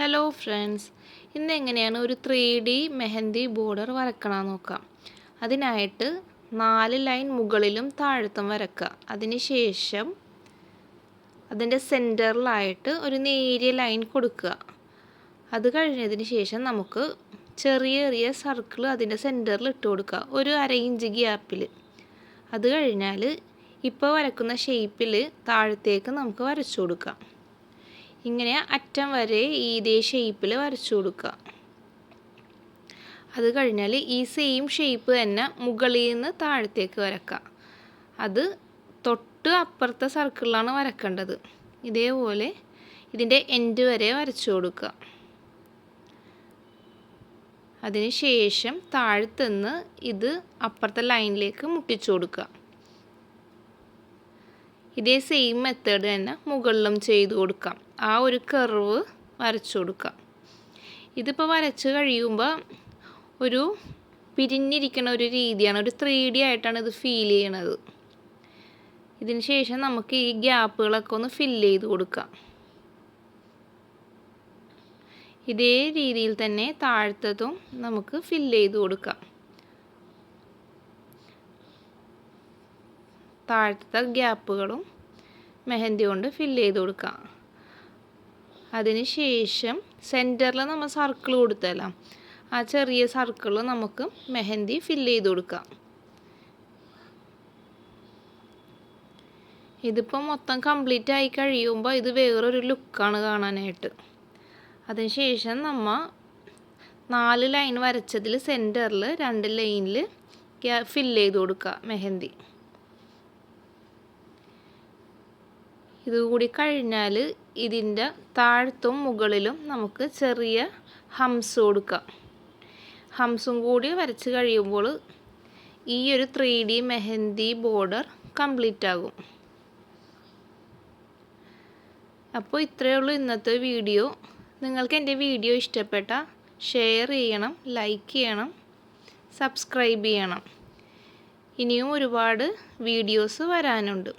Hello friends, ഇന്ന് എങ്ങനെയാണ് ഒരു 3D മെഹന്തി ബോർഡർ വരക്കണമെന്ന് നോക്കാം. അതിനായിട്ട് 4 ലൈൻ മുകളിലും താഴത്തും വരക്കുക. അതിനുശേഷം അതിൻ്റെ സെൻറ്ററിലായിട്ട് ഒരു നേരിയ ലൈൻ കൊടുക്കുക. അത് കഴിഞ്ഞതിന് ശേഷം നമുക്ക് ചെറിയ ചെറിയ സർക്കിൾ അതിൻ്റെ സെൻറ്ററിൽ ഇട്ട് കൊടുക്കുക, ഒരു 1/2 ഇഞ്ച് ഗ്യാപ്പിൽ. അത് കഴിഞ്ഞാൽ ഇപ്പോൾ വരക്കുന്ന ഷേപ്പിൽ താഴത്തേക്ക് നമുക്ക് വരച്ചു കൊടുക്കാം. ഇങ്ങനെ അറ്റം വരെ ഇതേ ഷേപ്പിൽ വരച്ചു കൊടുക്കുക. അത് കഴിഞ്ഞാൽ ഈ സെയിം ഷേപ്പ് തന്നെ മുകളിൽ നിന്ന് താഴത്തേക്ക് വരക്കുക. അത് തൊട്ട് അപ്പുറത്തെ സർക്കിളിലാണ് വരക്കേണ്ടത്. ഇതേപോലെ ഇതിൻ്റെ എൻഡ് വരെ വരച്ചു കൊടുക്കുക. അതിന് ശേഷം താഴത്തുനിന്ന് ഇത് അപ്പുറത്തെ ലൈനിലേക്ക് മുട്ടിച്ചു കൊടുക്കുക. ഇതേ സെയിം മെത്തേഡ് തന്നെ മുകളിലും ചെയ്തു കൊടുക്കാം. ആ ഒരു കർവ് വരച്ചു കൊടുക്കാം. ഇതിപ്പോൾ വരച്ച് കഴിയുമ്പോൾ ഒരു പിരിഞ്ഞിരിക്കുന്ന ഒരു രീതിയാണ്, ഒരു 3D ആയിട്ടാണ് ഇത് ഫീൽ ചെയ്യണത്. ഇതിന് ശേഷം നമുക്ക് ഈ ഗ്യാപ്പുകളൊക്കെ ഒന്ന് ഫില്ല് ചെയ്ത് കൊടുക്കാം. ഇതേ രീതിയിൽ തന്നെ താഴത്തതും നമുക്ക് ഫില്ല് ചെയ്ത് കൊടുക്കാം. താഴത്തെ ഗ്യാപ്പുകളും മെഹന്തി കൊണ്ട് ഫില്ല് ചെയ്ത് കൊടുക്കാം. അതിന് ശേഷം സെൻറ്ററിൽ നമ്മൾ സർക്കിൾ കൊടുത്തല്ല, ആ ചെറിയ സർക്കിൾ നമുക്ക് മെഹന്തി ഫില്ല് ചെയ്ത് കൊടുക്കാം. ഇതിപ്പോൾ മൊത്തം കംപ്ലീറ്റ് ആയി കഴിയുമ്പോൾ ഇത് വേറൊരു ലുക്കാണ് കാണാനായിട്ട്. അതിന് ശേഷം നമ്മൾ 4 ലൈൻ വരച്ചതിൽ സെൻറ്ററിൽ 2 ലൈനിൽ ഫില്ല് ചെയ്ത് കൊടുക്കുക മെഹന്തി. ഇതുകൂടി കഴിഞ്ഞാൽ ഇതിൻ്റെ താഴത്തും മുകളിലും നമുക്ക് ചെറിയ ഹംസ് കൊടുക്കാം. ഹംസും കൂടി വരച്ച് കഴിയുമ്പോൾ ഈ ഒരു 3D മെഹന്തി ബോർഡർ കംപ്ലീറ്റ് ആകും. അപ്പോൾ ഇത്രയേ ഉള്ളൂ ഇന്നത്തെ വീഡിയോ. നിങ്ങൾക്ക് എൻ്റെ വീഡിയോ ഇഷ്ടപ്പെട്ടാൽ ഷെയർ ചെയ്യണം, ലൈക്ക് ചെയ്യണം, സബ്സ്ക്രൈബ് ചെയ്യണം. ഇനിയും ഒരുപാട് വീഡിയോസ് വരാനുണ്ട്.